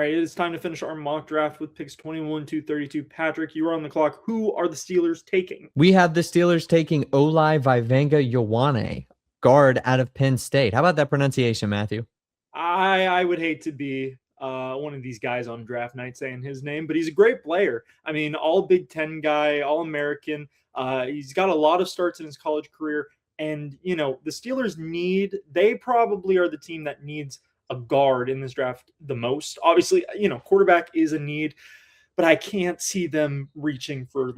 right, it is time to finish our mock draft with picks 21 to 32. Patrick, you are on the clock. Who are the Steelers taking? We have the Steelers taking Olaivavega Ioane, guard out of Penn State. How about that pronunciation, Matthew? I would hate to be one of these guys on draft night saying his name, but he's a great player. I mean, all Big Ten guy, all American. He's got a lot of starts in his college career. And, the Steelers they probably are the team that needs a guard in this draft the most. Obviously, quarterback is a need, but I can't see them reaching for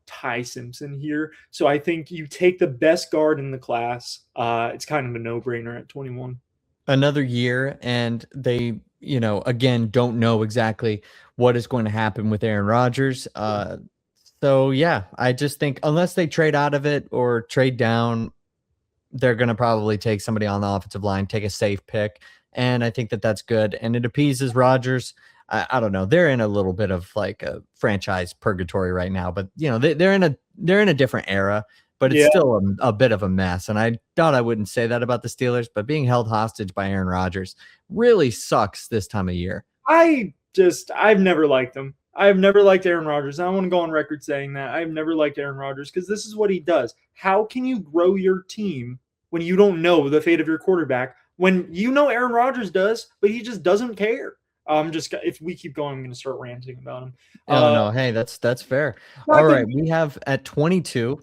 Ty Simpson here. So I think you take the best guard in the class. It's kind of a no-brainer at 21. Another year, and they, again, don't know exactly what is going to happen with Aaron Rodgers. So, yeah, I just think unless they trade out of it or trade down, they're going to probably take somebody on the offensive line, take a safe pick. And I think that that's good. And it appeases Rodgers. I don't know. They're in a little bit of like a franchise purgatory right now, but they're in a different era, but it's still a bit of a mess. And I thought I wouldn't say that about the Steelers, but being held hostage by Aaron Rodgers really sucks this time of year. I've never liked them. I've never liked Aaron Rodgers. I don't want to go on record saying that. I've never liked Aaron Rodgers because this is what he does. How can you grow your team when you don't know the fate of your quarterback? When Aaron Rodgers does, but he just doesn't care. If we keep going, I'm going to start ranting about him. Oh no, hey, that's fair. All right, we have at 22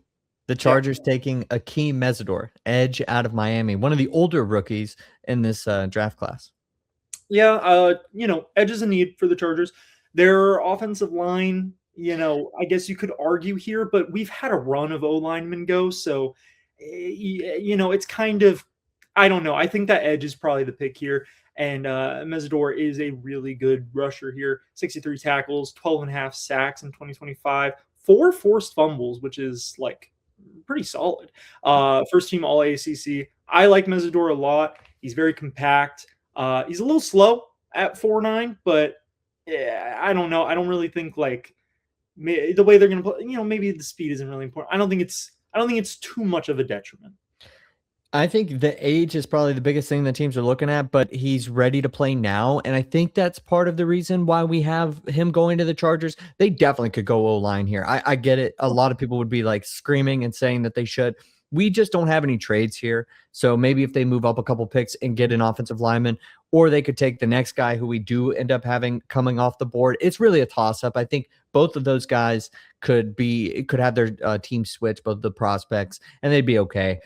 the Chargers taking Akheem Mesidor, edge out of Miami, one of the older rookies in this draft class. Yeah, edge is a need for the Chargers. Their offensive line, I guess you could argue here, but we've had a run of O-linemen go, so it's kind of, I don't know. I think that edge is probably the pick here. And Mesidor is a really good rusher here. 63 tackles, 12 and a half sacks in 2025, 4 forced fumbles, which is pretty solid. First team All ACC. I like Mesidor a lot. He's very compact. He's a little slow at 4.9, but I don't know. I don't really think the way they're going to play, maybe the speed isn't really important. I don't think it's too much of a detriment. I think the age is probably the biggest thing that teams are looking at, but he's ready to play now. And I think that's part of the reason why we have him going to the Chargers. They definitely could go O-line here. I get it. A lot of people would be screaming and saying that they should. We just don't have any trades here. So maybe if they move up a couple picks and get an offensive lineman, or they could take the next guy who we do end up having coming off the board. It's really a toss-up. I think both of those guys could have their team switch, both the prospects, and they'd be okay.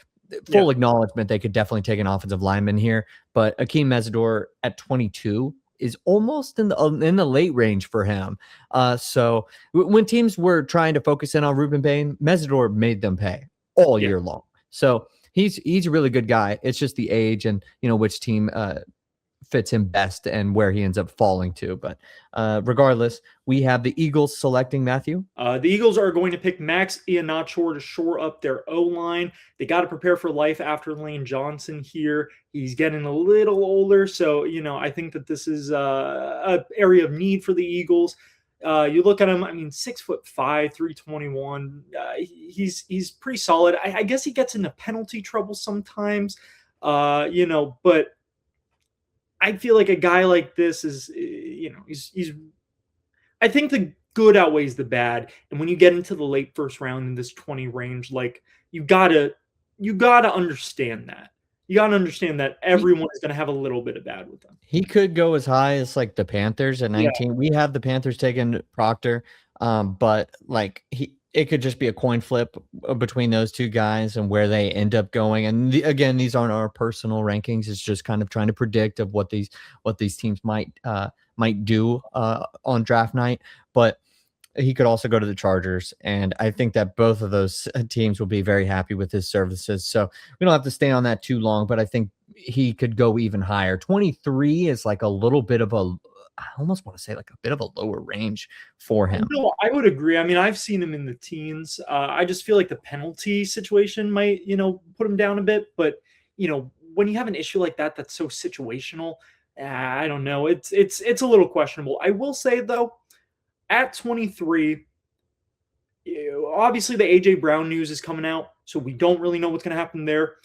Full acknowledgement, they could definitely take an offensive lineman here, but Akheem Mesidor at 22 is almost in the late range for him. So when teams were trying to focus in on Ruben Payne, Mesidor made them pay all year long. So he's a really good guy. It's just the age and which team fits him best and where he ends up falling to. But regardless, we have the Eagles selecting Matthew. The Eagles are going to pick Max Iheanachor to shore up their O-line. They got to prepare for life after Lane Johnson here. He's getting a little older, so I think that this is an area of need for the Eagles. You look at him, 6'5", 321. He's pretty solid. I guess he gets into penalty trouble sometimes, but I feel like a guy like this is, he's. I think the good outweighs the bad, and when you get into the late first round in this 20 range, you gotta understand that. You gotta understand that everyone is gonna have a little bit of bad with them. He could go as high as the Panthers at 19. Yeah. We have the Panthers taking Proctor, but it could just be a coin flip between those two guys and where they end up going. And again, these aren't our personal rankings. It's just kind of trying to predict of what these teams might do on draft night. But he could also go to the Chargers, and I think that both of those teams will be very happy with his services. So we don't have to stay on that too long, but I think he could go even higher. 23 is a little bit of I almost want to say a bit of a lower range for him. No, I would agree. I've seen him in the teens. I just feel like the penalty situation might, put him down a bit. But, when you have an issue like that, that's so situational, I don't know. It's a little questionable. I will say, though, at 23, obviously the A.J. Brown news is coming out, so we don't really know what's going to happen there.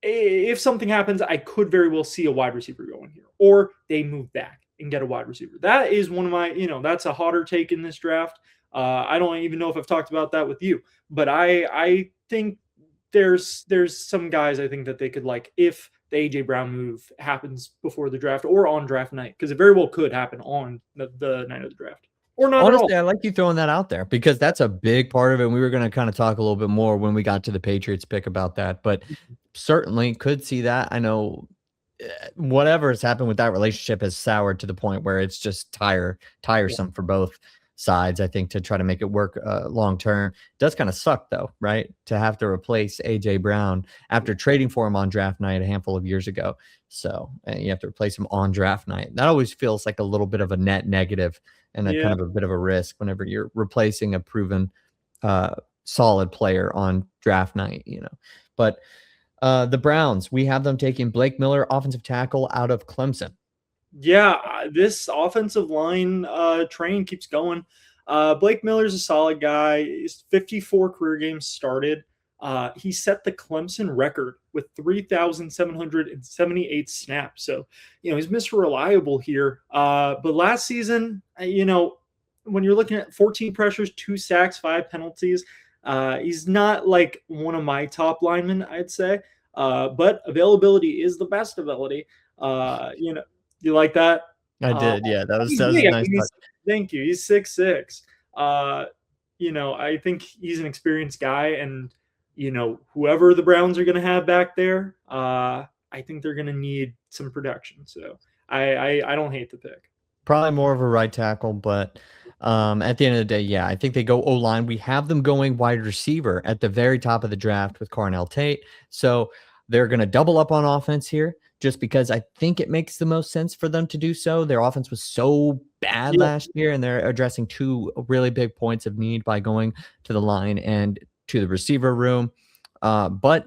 If something happens, I could very well see a wide receiver going here, or they move back. and get a wide receiver. That is one of my, that's a hotter take in this draft. I don't even know if I've talked about that with you, but I think there's some guys I think that they could like if the AJ Brown move happens before the draft or on draft night, because it very well could happen on the night of the draft or not Honestly, at I all. like you throwing that out there because that's a big part of it. We were going to kind of talk a little bit more when we got to the Patriots pick about that, but certainly could see that. I know whatever has happened with that relationship has soured to the point where it's just Yeah. tiresome for both sides. I think to try to make it work long term. It does kind of suck though, right? To have to replace AJ Brown after trading for him on draft night a handful of years ago. So you have to replace him on draft night. That always feels like a little bit of a net negative and a Yeah. kind of a bit of a risk whenever you're replacing a proven solid player on draft night, But the Browns, we have them taking Blake Miller, offensive tackle out of Clemson. Yeah, this offensive line train keeps going. Blake Miller's a solid guy. He's 54 career games started. He set the Clemson record with 3,778 snaps. So, he's Mr. Reliable here. But last season, when you're looking at 14 pressures, 2 sacks, 5 penalties, he's not like one of my top linemen, I'd say. But availability is the best ability. You like that? I did, yeah. That was He's a big. I nice mean, touch. thank you. He's 6'6". I think he's an experienced guy, and whoever the Browns are going to have back there, I think they're going to need some production. So I don't hate the pick. Probably more of a right tackle, but at the end of the day, yeah, I think they go O-line. We have them going wide receiver at the very top of the draft with Carnell Tate. So they're going to double up on offense here just because I think it makes the most sense for them to do so. Their offense was so bad Yeah, last year, and they're addressing 2 really big points of need by going to the line and to the receiver room. But,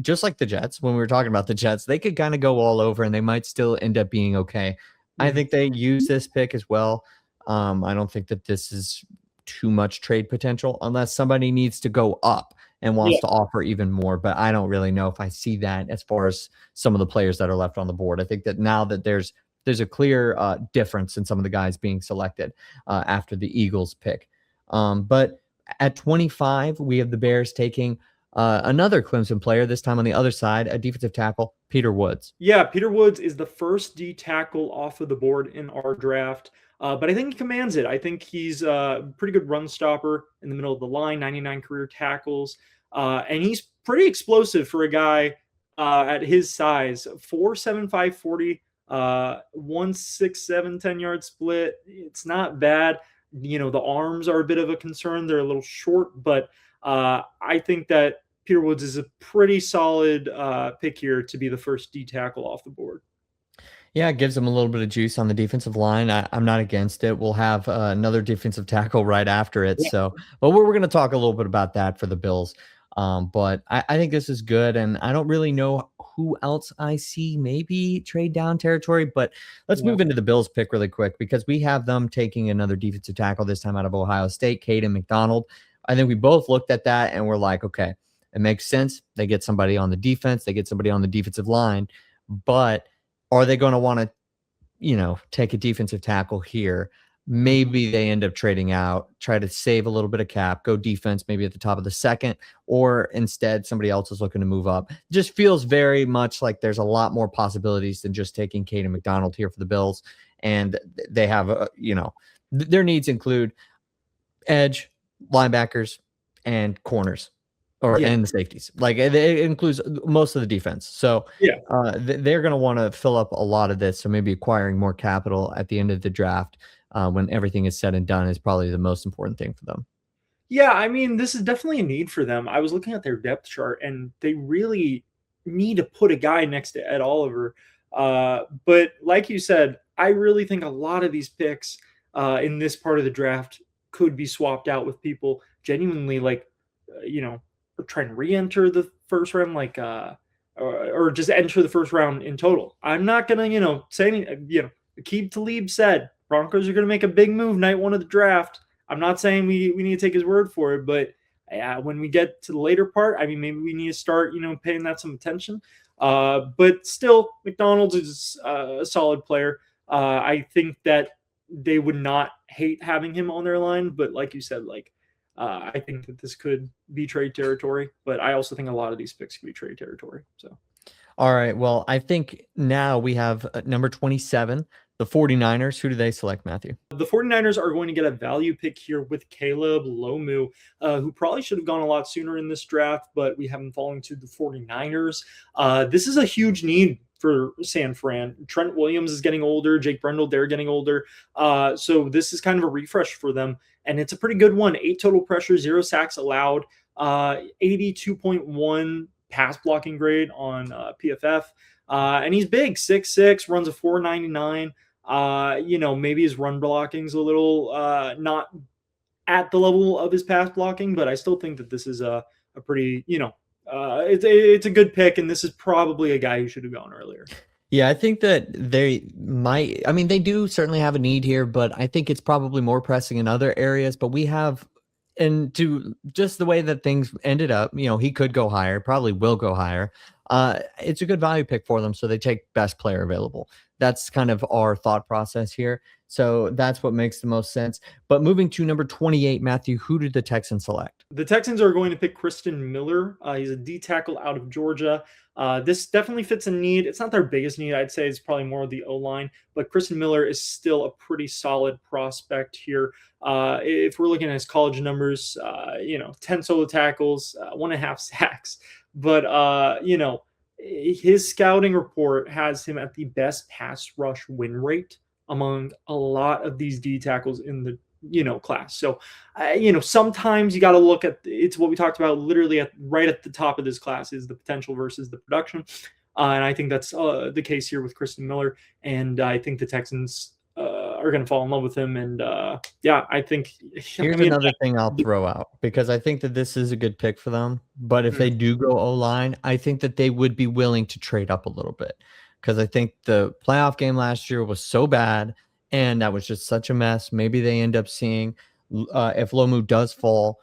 just like the Jets, when we were talking about the Jets, they could kind of go all over and they might still end up being okay. I mhm. think they use this pick as well. I don't think that this is too much trade potential unless somebody needs to go up and Yeah, wants to offer even more. But I don't really know if I see that as far as some of the players that are left on the board. I think that now that there's a clear difference in some of the guys being selected after the Eagles pick. But at 25, we have the Bears taking another Clemson player, this time on the other side, a defensive tackle, Peter Woods. yeah. Peter Woods is the first D tackle off of the board in our draft. But I think he commands it. I think he's a pretty good run stopper in the middle of the line, 99 career tackles. And he's pretty explosive for a guy at his size. 4.75 40, 1.67 10-yard split. It's not bad. The arms are a bit of a concern. They're a little short, but I think that Peter Woods is a pretty solid pick here to be the first D tackle off the board. Yeah, it gives them a little bit of juice on the defensive line. I'm not against it. We'll have another defensive tackle right after it. Yeah. So, but we're going to talk a little bit about that for the Bills. But I think this is good. And I don't really know who else I see maybe trade down territory. But let's Yeah. move into the Bills pick really quick because we have them taking another defensive tackle, this time out of Ohio State, Kayden McDonald. I think we both looked at that and we're like, okay, it makes sense. They get somebody on the defense, they get somebody on the defensive line. But are they going to want to, take a defensive tackle here? Maybe they end up trading out, try to save a little bit of cap, go defense maybe at the top of the second, or instead somebody else is looking to move up. Just feels very much like there's a lot more possibilities than just taking Kayden McDonald here for the Bills. And they have, their needs include edge, linebackers, and corners Yeah. and the safeties. Like it includes most of the defense. So Yeah. they're going to want to fill up a lot of this. So maybe acquiring more capital at the end of the draft when everything is said and done is probably the most important thing for them. Yeah, I mean, this is definitely a need for them. I was looking at their depth chart, and they really need to put a guy next to Ed Oliver. But like you said, I really think a lot of these picks in this part of the draft could be swapped out with people genuinely like, trying to re-enter the first round, like, or just enter the first round in total. I'm not gonna, say any, Akib Talib said Broncos are gonna make a big move night 1 of the draft. I'm not saying we need to take his word for it, but when we get to the later part, I mean, maybe we need to start, paying that some attention. But still, McDonald's is a solid player. I think that they would not hate having him on their line, but like you said, like I think that this could be trade territory, but I also think a lot of these picks could be trade territory. So All right. Well, I think now we have number 27, the 49ers. Who do they select, Matthew? the 49ers are going to get a value pick here with Caleb Lomu, who probably should have gone a lot sooner in this draft, but we have him falling to the 49ers. This is a huge need for San Fran. Trent Williams is getting older. Jake Brendel, they're getting older. So this is kind of a refresh for them. And it's a pretty good one. 8 total pressure, 0 sacks allowed, 82.1 pass blocking grade on PFF. And he's big, 6'6", runs a 4.99. Maybe his run blocking's a little not at the level of his pass blocking, but I still think that this is a pretty, it's a good pick, and this is probably a guy who should have gone earlier. Yeah, I think that they might. I mean, they do certainly have a need here, but I think it's probably more pressing in other areas. But we have, and to just the way that things ended up, he could go higher, probably will go higher. It's a good value pick for them, so they take best player available. That's kind of our thought process here. So that's what makes the most sense. But moving to number 28, Matthew, who did the Texans select? The Texans are going to pick Christen Miller. He's a D tackle out of Georgia. This definitely fits a need. It's not their biggest need. I'd say it's probably more of the O-line, but Christen Miller is still a pretty solid prospect here. If we're looking at his college numbers, 10 solo tackles, 1.5 sacks. But, his scouting report has him at the best pass rush win rate among a lot of these D tackles in the class. So, sometimes you got to look at it's what we talked about literally right at the top of this class is the potential versus the production. And I think that's the case here with Christen Miller. And I think the Texans are going to fall in love with him. And I think here's another thing I'll throw out because I think that this is a good pick for them. But if they do go O-line, I think that they would be willing to trade up a little bit because I think the playoff game last year was so bad. And that was just such a mess. Maybe they end up seeing if Lomu does fall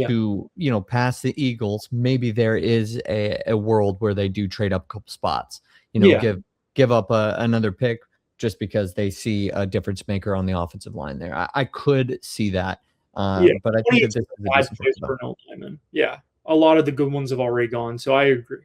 to, past the Eagles, maybe there is a world where they do trade up a couple spots, give up another pick just because they see a difference maker on the offensive line there. I could see that. But I think that this is a decent pick for them. Yeah. A lot of the good ones have already gone. So I agree.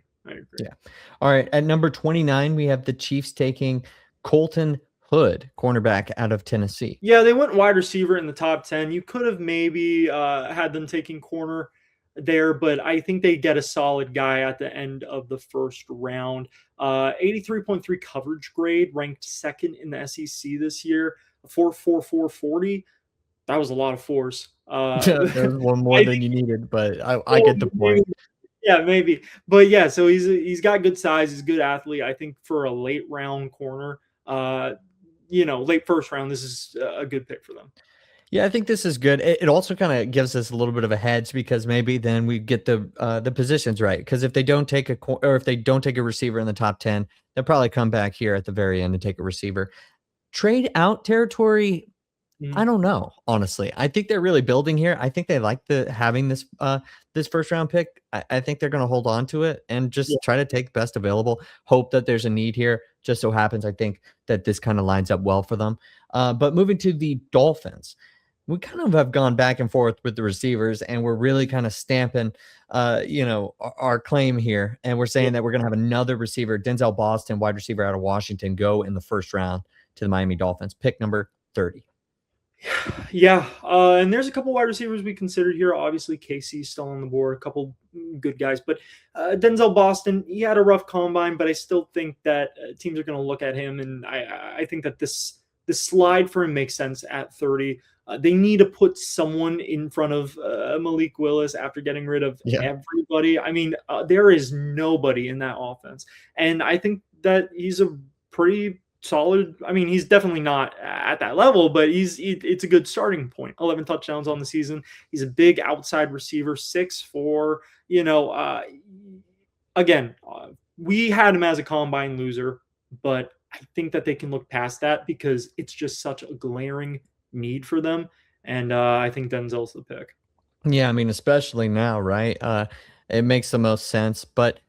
Yeah. All right. At number 29, we have the Chiefs taking Colton Hood, cornerback out of Tennessee. Yeah, they went wide receiver in the top 10. You could have maybe had them taking corner there, but I think they get a solid guy at the end of the first round. 83.3 coverage grade, ranked second in the SEC this year. 4.4440. That was a lot of fours. There's one more than you needed, but I get the point. Yeah, maybe. But yeah, so he's got good size. He's a good athlete. I think for a late round corner, late first round, this is a good pick for them. Yeah, I think this is good. It also kind of gives us a little bit of a hedge because maybe then we get the positions right. Because if they don't take a receiver in the top 10, they'll probably come back here at the very end and take a receiver. Trade out territory, I don't know, honestly. I think they're really building here. I think they like having this first round pick. I think they're going to hold on to it and just try to take best available. Hope that there's a need here. Just so happens, I think that this kind of lines up well for them. But moving to the Dolphins, we kind of have gone back and forth with the receivers, and we're really kind of stamping, our claim here. And we're saying that we're going to have another receiver, Denzel Boston, wide receiver out of Washington, go in the first round to the Miami Dolphins, pick number 30. Yeah, and there's a couple wide receivers we considered here. Obviously, KC's still on the board, a couple good guys. But Denzel Boston, he had a rough combine, but I still think that teams are going to look at him, and I think that this slide for him makes sense at 30. They need to put someone in front of Malik Willis after getting rid of everybody. I mean, there is nobody in that offense, and I think that he's a pretty solid. I mean, he's definitely not at that level, but it's a good starting point. 11 touchdowns on the season. He's a big outside receiver, 6'4". We had him as a combine loser, but I think that they can look past that because it's just such a glaring need for them. And I think Denzel's the pick. Yeah, I mean, especially now, right? It makes the most sense. But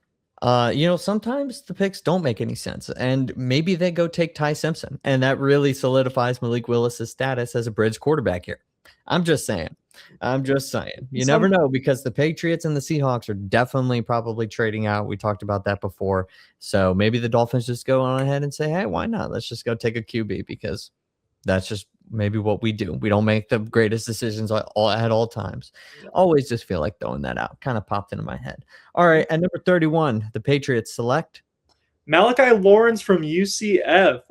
Sometimes the picks don't make any sense, and maybe they go take Ty Simpson, and that really solidifies Malik Willis's status as a bridge quarterback here. I'm just saying. I'm just saying. You never know, because the Patriots and the Seahawks are definitely probably trading out. We talked about that before. So maybe the Dolphins just go on ahead and say, hey, why not? Let's just go take a QB, because that's just maybe what we do. We don't make the greatest decisions at all times. Always just feel like throwing that out. Kind of popped into my head. All right, at number 31, the Patriots select Malachi Lawrence from UCF.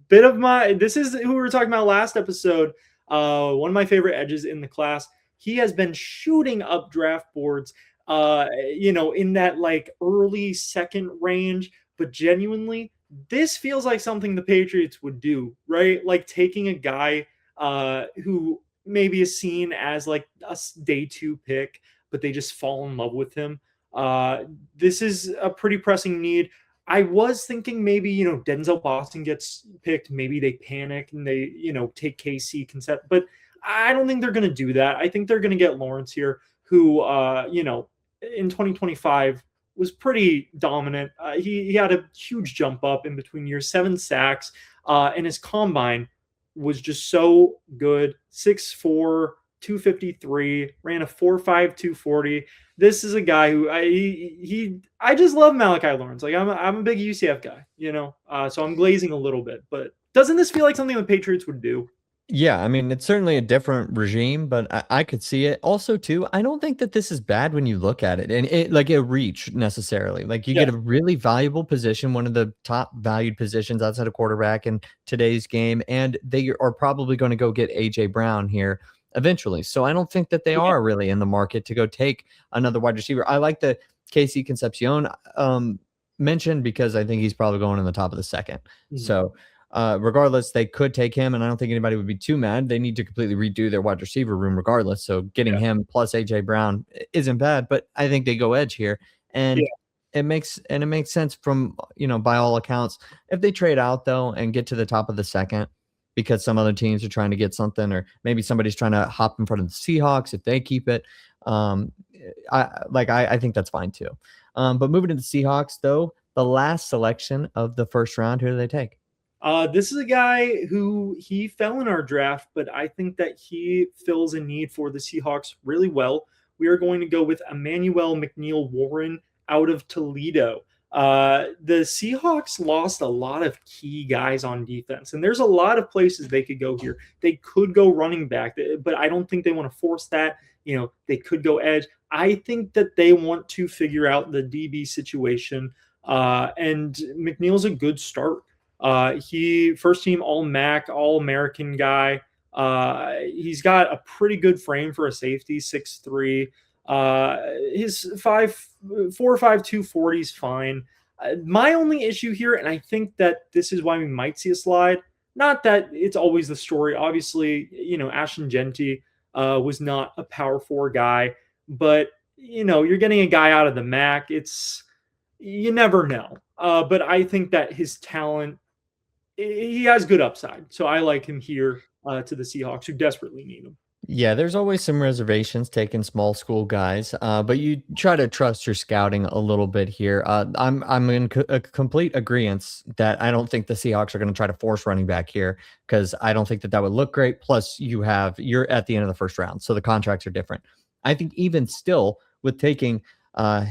This is who we were talking about last episode. One of my favorite edges in the class. He has been shooting up draft boards, in that like early second range, but genuinely, this feels like something the Patriots would do, right? Like taking a guy who maybe is seen as like a day two pick, but they just fall in love with him. This is a pretty pressing need. I was thinking maybe, Denzel Boston gets picked. Maybe they panic and they, take KC concept, but I don't think they're going to do that. I think they're going to get Lawrence here, who, in 2025 was pretty dominant. He had a huge jump up in between years, 7 sacks, and his combine was just so good. 6'4", 253, ran a 4.5, 240. This is a guy who I just love Malachi Lawrence. Like I'm a big UCF guy, so I'm glazing a little bit. But doesn't this feel like something the Patriots would do? Yeah, I mean, it's certainly a different regime, but I could see it. Also, too, I don't think that this is bad when you look at it, and it like a reach necessarily. Like you Yeah. get a really valuable position, one of the top valued positions outside of quarterback in today's game, and they are probably going to go get AJ Brown here eventually. So I don't think that they Yeah. are really in the market to go take another wide receiver. I like the KC Concepcion mentioned, because I think he's probably going in the top of the second. So regardless, they could take him, and I don't think anybody would be too mad. They need to completely redo their wide receiver room regardless. So getting him plus AJ Brown isn't bad, but I think they go edge here. And it makes sense from, by all accounts. If they trade out though and get to the top of the second, because some other teams are trying to get something, or maybe somebody's trying to hop in front of the Seahawks if they keep it. I think that's fine too. But moving to the Seahawks though, the last selection of the first round, who do they take? This is a guy who he fell in our draft, but I think that he fills a need for the Seahawks really well. We are going to go with Emmanuel McNeil-Warren out of Toledo. The Seahawks lost a lot of key guys on defense, and there's a lot of places they could go here. They could go running back, but I don't think they want to force that. They could go edge. I think that they want to figure out the DB situation, and McNeil's a good start. He first team All MAC, All American guy. He's got a pretty good frame for a safety, 6'3". His 4.5, 240 is fine. My only issue here, and I think that this is why we might see a slide, not that it's always the story. Obviously, Ashton Genty was not a power 4 guy, but you're getting a guy out of the MAC. You never know. But I think that his talent, he has good upside. So I like him here to the Seahawks, who desperately need him. Yeah, there's always some reservations taking small school guys, but you try to trust your scouting a little bit here. I'm in a complete agreement that I don't think the Seahawks are going to try to force running back here, because I don't think that would look great. Plus, you're at the end of the first round, so the contracts are different. I think even still, with taking a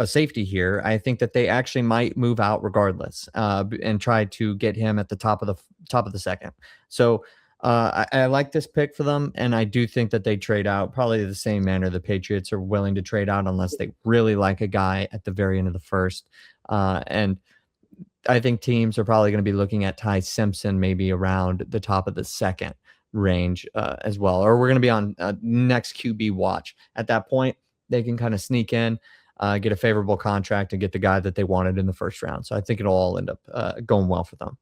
safety here, I think that they actually might move out regardless, and try to get him at the top of the second. So I like this pick for them, and I do think that they trade out probably the same manner the Patriots are willing to trade out, unless they really like a guy at the very end of the first. And I think teams are probably going to be looking at Ty Simpson maybe around the top of the second range as well, or we're going to be on next QB watch. At that point, they can kind of sneak in, get a favorable contract, and get the guy that they wanted in the first round. So I think it'll all end up going well for them.